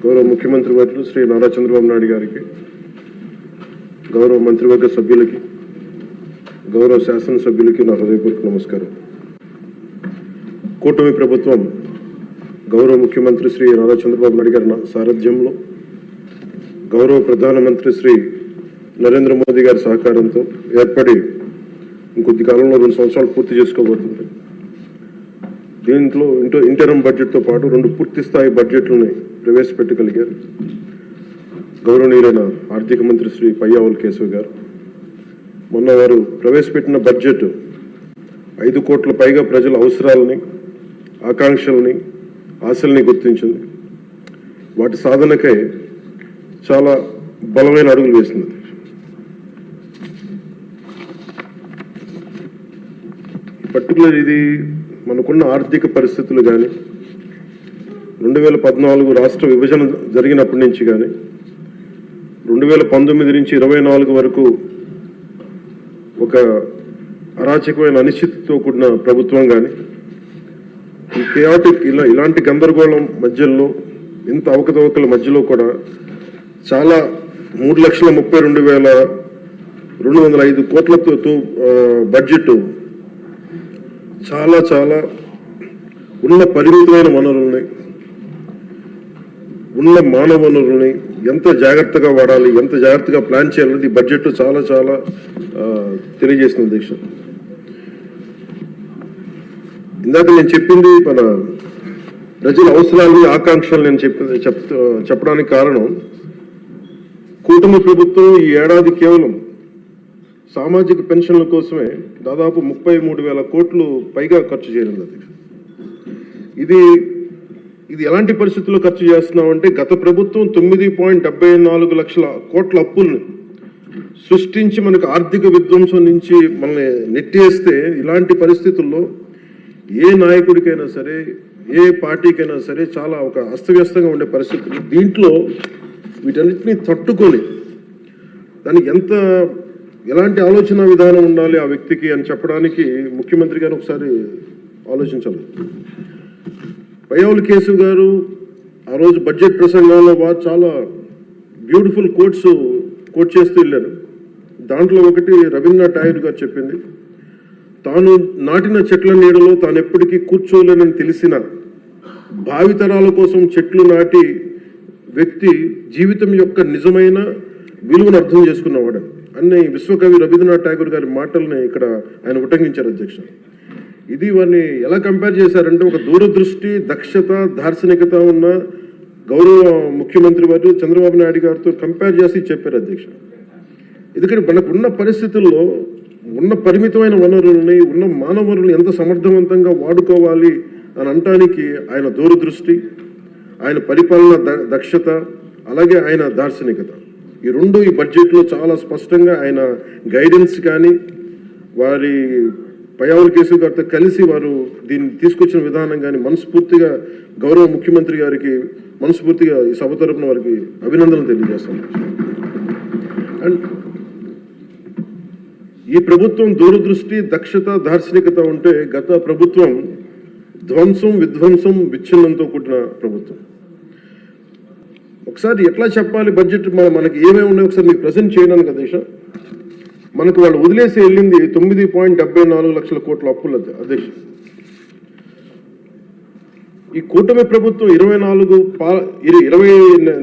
గౌరవ ముఖ్యమంత్రి వర్యులు శ్రీ నారా చంద్రబాబు నాయుడు గారికి, గౌరవ మంత్రివర్గ సభ్యులకి, గౌరవ శాసనసభ్యులకి నా హృదయపూర్వక నమస్కారం. కూటమి ప్రభుత్వం గౌరవ ముఖ్యమంత్రి శ్రీ నారా చంద్రబాబు నాయుడు గారి సారథ్యంలో, గౌరవ ప్రధానమంత్రి శ్రీ నరేంద్ర మోదీ గారి సహకారంతో ఏర్పడి ఇంకొద్ది కాలంలో 2 సంవత్సరాలు పూర్తి చేసుకోబోతుంది. దీంట్లో ఇంటర్మ్ బడ్జెట్తో పాటు 2 పూర్తి స్థాయి బడ్జెట్లని ప్రవేశపెట్టగలిగారు గౌరవనీయులైన ఆర్థిక మంత్రి శ్రీ పయ్యావుల కేశవ్ గారు. మొన్న వారు ప్రవేశపెట్టిన బడ్జెట్ 5 కోట్ల పైగా ప్రజల అవసరాలని, ఆకాంక్షల్ని, ఆశల్ని గుర్తించింది. వాటి సాధనకై చాలా బలమైన అడుగులు వేసింది. పర్టికులర్ ఇది మనకున్న ఆర్థిక పరిస్థితులు కానీ, 2014 రాష్ట్ర విభజన జరిగినప్పటి నుంచి కానీ, 2019 నుంచి 24 వరకు ఒక అరాచకమైన అనిశ్చితితో కూడిన ప్రభుత్వం కానీ, ఈ కేయాటిక్ ఇలాంటి గందరగోళం మధ్యలో, ఇంత అవకతవకల మధ్యలో కూడా చాలా 3,32,205 కోట్లతో బడ్జెట్ చాలా చాలా ఉన్న పరిమితమైన వనరుల్ని, ఉన్న మానవ వనరుల్ని ఎంత జాగ్రత్తగా వాడాలి, ఎంత జాగ్రత్తగా ప్లాన్ చేయాలనేది బడ్జెట్ చాలా చాలా తెలియజేసిన అధ్యక్ష. ఇందాక నేను చెప్పింది మన ప్రజల అవసరాలని, ఆకాంక్షలు నేను చెప్పడానికి కారణం, కూటమి ప్రభుత్వం ఈ ఏడాది కేవలం సామాజిక పెన్షన్ల కోసమే దాదాపు 33,000 కోట్లు పైగా ఖర్చు చేయనుంది అధ్యక్ష. ఇది ఎలాంటి పరిస్థితుల్లో ఖర్చు చేస్తున్నామంటే, గత ప్రభుత్వం 9.74 లక్షల కోట్ల అప్పుల్ని సృష్టించి మనకు ఆర్థిక విధ్వంసం నుంచి మనల్ని నెట్టేస్తే, ఇలాంటి పరిస్థితుల్లో ఏ నాయకుడికైనా సరే, ఏ పార్టీకైనా సరే చాలా ఒక అస్తవ్యస్తంగా ఉండే పరిస్థితులు. దీంట్లో వీటన్నిటిని తట్టుకొని దానికి ఎలాంటి ఆలోచన విధానం ఉండాలి ఆ వ్యక్తికి అని చెప్పడానికి ముఖ్యమంత్రి గారు ఒకసారి ఆలోచించాలి. పయ్యావుల కేశవ్ గారు ఆ రోజు బడ్జెట్ ప్రసంగంలో చాలా బ్యూటిఫుల్ కోట్ చేస్తూ వెళ్ళారు. దాంట్లో ఒకటి రవీంద్రనాథ్ ఠాగూర్ గారు చెప్పింది, తాను నాటిన చెట్ల నీడలో తాను ఎప్పటికీ కూర్చోలేనని తెలిసిన భావితరాల కోసం చెట్లు నాటి వ్యక్తి జీవితం యొక్క నిజమైన విలువను అర్థం చేసుకున్నవాడు అన్ని విశ్వకవి రవీంద్రనాథ్ ఠాగూర్ గారి మాటల్ని ఇక్కడ ఆయన ఉటంకించారు అధ్యక్ష. ఇది వారిని ఎలా కంపేర్ చేశారంటే, ఒక దూరదృష్టి, దక్షత, దార్శనికత ఉన్న గౌరవ ముఖ్యమంత్రి వారు చంద్రబాబు నాయుడు గారితో కంపేర్ చేసి చెప్పారు అధ్యక్ష. ఎందుకంటే మనకు ఉన్న పరిస్థితుల్లో ఉన్న పరిమితమైన వనరుల్ని, ఉన్న మానవ వనరులను ఎంత సమర్థవంతంగా వాడుకోవాలి అని అనటానికి ఆయన దూరదృష్టి, ఆయన పరిపాలన దక్షత, అలాగే ఆయన దార్శనికత, ఈ 2 ఈ బడ్జెట్లో చాలా స్పష్టంగా ఆయన గైడెన్స్ కానీ, వారి పయ్యావుల కేశవ్ గారితో కలిసి వారు దీన్ని తీసుకొచ్చిన విధానం కానీ మనస్ఫూర్తిగా గౌరవ ముఖ్యమంత్రి గారికి మనస్ఫూర్తిగా ఈ సభ తరపున వారికి అభినందనలు తెలియజేస్తాను. అండ్ ఈ ప్రభుత్వం దూరదృష్టి, దక్షత, దార్శనికత ఉంటే, గత ప్రభుత్వం ధ్వంసం, విధ్వంసం, విచ్ఛిన్నంతో కూడిన ప్రభుత్వం. ఒకసారి ఎట్లా చెప్పాలి బడ్జెట్ మనకి ఏమేమి ఉన్నాయి ఒకసారి మీకు ప్రజెంట్ చేయడానికి అధ్యక్ష. మనకు వాళ్ళు వదిలేసి వెళ్ళింది 9.74 లక్షల కోట్ల అప్పులు అధ్యక్ష. ఈ కూటమి ప్రభుత్వం 20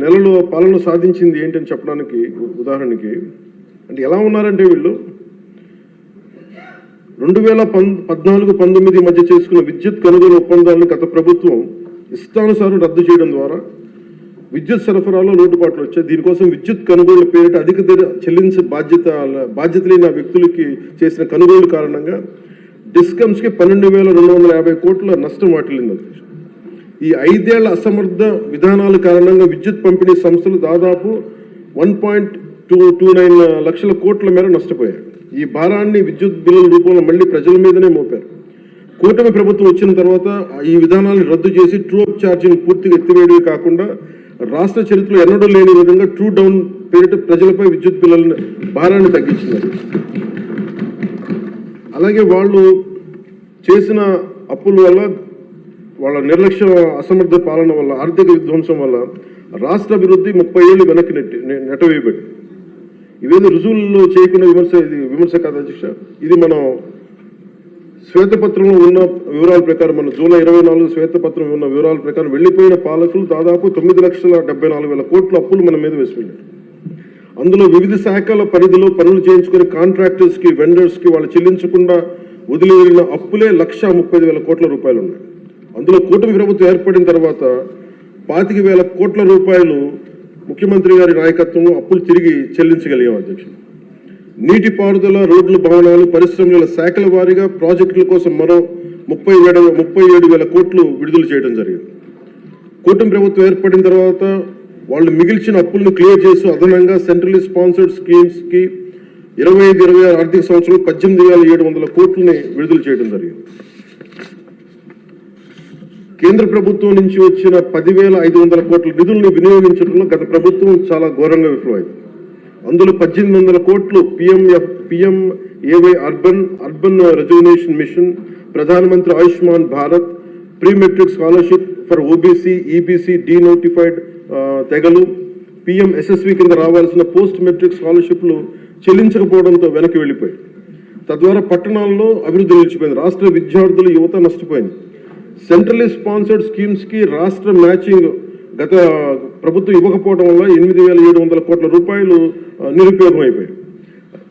నెలలు పాలన సాధించింది ఏంటని చెప్పడానికి ఉదాహరణకి, అంటే ఎలా ఉన్నారంటే, వీళ్ళు 2014-19 మధ్య చేసుకున్న విద్యుత్ కొనుగోలు ఒప్పందాలను గత ప్రభుత్వం ఇష్టానుసారం రద్దు చేయడం ద్వారా విద్యుత్ సరఫరాలో లోటుపాట్లు వచ్చాయి. దీనికోసం విద్యుత్ కొనుగోలు పేరిట అధిక ధర చెల్లించే బాధ్యత లేని వ్యక్తులకి చేసిన కొనుగోలు కారణంగా డిస్కమ్స్కి 12,250 కోట్ల నష్టం వాటిల్లింది. ఈ 5 ఏళ్ల అసమర్థ విధానాల కారణంగా విద్యుత్ పంపిణీ సంస్థలు దాదాపు 1.29 లక్షల కోట్ల మేర నష్టపోయాయి. ఈ భారాన్ని విద్యుత్ బిల్లుల రూపంలో మళ్ళీ ప్రజల మీదనే మోపారు. కూటమి ప్రభుత్వం వచ్చిన తర్వాత ఈ విధానాలను రద్దు చేసి ట్రూ అప్ ఛార్జీని పూర్తిగా ఎత్తివేయడమే కాకుండా, రాష్ట్ర చరిత్రలో ఎన్నడూ లేని విధంగా ట్రూ డౌన్ పేరిట ప్రజలపై విద్యుత్ బిల్లుల భారాన్ని తగ్గించినారు. అలాగే వాళ్ళు చేసిన అప్పుల వల్ల, వాళ్ళ నిర్లక్ష్య అసమర్థ పాలన వల్ల, ఆర్థిక విధ్వంసం వల్ల రాష్ట్ర అభివృద్ధి 30 ఏళ్ళు వెనక్కి నెట్టవేయబడి. ఇవేదో రుజువుల్లో చేయకుండా విమర్శ కాదు అధ్యక్ష. ఇది మనం శ్వేతపత్రంలో ఉన్న వివరాల ప్రకారం, మన జూలై 24 శ్వేతపత్రం ఉన్న వివరాల ప్రకారం వెళ్ళిపోయిన పాలకులు దాదాపు 9,74,000 కోట్ల అప్పులు మన మీద వేసిపోయారు. అందులో వివిధ శాఖల పరిధిలో పనులు చేయించుకుని కాంట్రాక్టర్స్కి, వెండర్స్కి వాళ్ళు చెల్లించకుండా వదిలివెళ్ళిన అప్పులే 1,35,000 కోట్ల రూపాయలు ఉన్నాయి. అందులో కూటమి ప్రభుత్వం ఏర్పడిన తర్వాత 25,000 కోట్ల రూపాయలు ముఖ్యమంత్రి గారి నాయకత్వంలో అప్పులు తిరిగి చెల్లించగలిగాం అధ్యక్షుడు. నీటిపారుదల, రోడ్లు, భవనాలు, పరిశ్రమల శాఖల వారీగా ప్రాజెక్టుల కోసం మరో 37,000 కోట్లు విడుదల చేయడం జరిగింది. కూటమి ప్రభుత్వం ఏర్పడిన తర్వాత వాళ్ళు మిగిల్చిన అప్పులను క్లియర్ చేస్తూ అదనంగా సెంట్రల్లీ స్పాన్సర్డ్ స్కీమ్స్కి 25-26 ఆర్థిక సంవత్సరంలో 18,700 కోట్లని విడుదల చేయడం జరిగింది. కేంద్ర ప్రభుత్వం నుంచి వచ్చిన 10,500 కోట్ల నిధులను వినియోగించడంలో గత ప్రభుత్వం చాలా ఘోరంగా విఫలమైంది. అందులో 1,800 కోట్లు PMAY అర్బన్ రెజ్యువనేషన్ మిషన్, ప్రధానమంత్రి Ayushman Bharat, pre matric scholarship for OBC, EBC, denotified తెగలు, PMSSV కింద రావాల్సిన పోస్ట్ మెట్రిక్ స్కాలర్షిప్లు చెల్లించకపోవడంతో వెనక్కి వెళ్ళిపోయాయి. తద్వారా పట్టణాల్లో అభివృద్ధి నిలిచిపోయింది. రాష్ట్ర విద్యార్థులు, యువత నష్టపోయింది. సెంట్రల్లీ స్పాన్సర్డ్ స్కీమ్స్కి రాష్ట్ర మ్యాచింగ్ గత ప్రభుత్వం ఇవ్వకపోవడం వల్ల 8,700 కోట్ల రూపాయలు నిరుపయోగం అయిపోయాయి.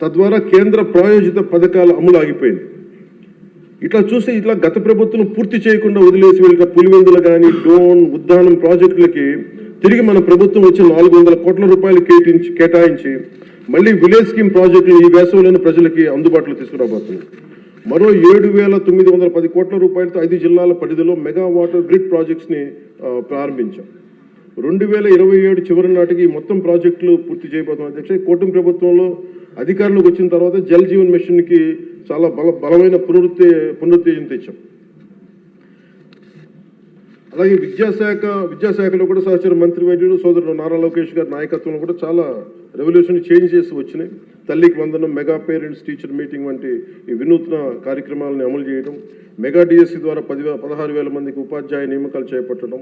తద్వారా కేంద్ర ప్రాయోజిత పథకాల అమలు ఆగిపోయింది. ఇట్లా గత ప్రభుత్వం పూర్తి చేయకుండా వదిలేసి వెళ్ళిన పులివెందులు కానీ, డోన్, ఉద్దానం ప్రాజెక్టులకి తిరిగి మన ప్రభుత్వం వచ్చి 400 కోట్ల రూపాయలు కేటాయించి మళ్ళీ విలేజ్ స్కీమ్ ప్రాజెక్టులు ఈ వేసవిలోని ప్రజలకి అందుబాటులో తీసుకురాబోతుంది. మరో 7,910 కోట్ల రూపాయలతో 5 జిల్లాల పరిధిలో మెగా వాటర్ గ్రిడ్ ప్రాజెక్ట్స్ని ప్రారంభించాం. 2027 చివరి నాటికి మొత్తం ప్రాజెక్టులు పూర్తి చేయబోతున్నాం అధ్యక్ష. కూటమి ప్రభుత్వంలో అధికారంలోకి వచ్చిన తర్వాత జల్ జీవన్ మిషన్కి చాలా బలమైన పునరుత్తేజం తెచ్చాం. అలాగే విద్యాశాఖలో కూడా సహచర మంత్రి వైద్యుడు సోదరుడు నారా లోకేష్ గారి నాయకత్వంలో కూడా చాలా రెవల్యూషన్ చేంజ్ చేసి వచ్చినాయి. తల్లికి వందనం, మెగా పేరెంట్స్ టీచర్ మీటింగ్ వంటి ఈ వినూత్న కార్యక్రమాలను అమలు చేయడం, మెగా డిఎస్సి ద్వారా 16,000 మందికి ఉపాధ్యాయ నియామకాలు చేపట్టడం,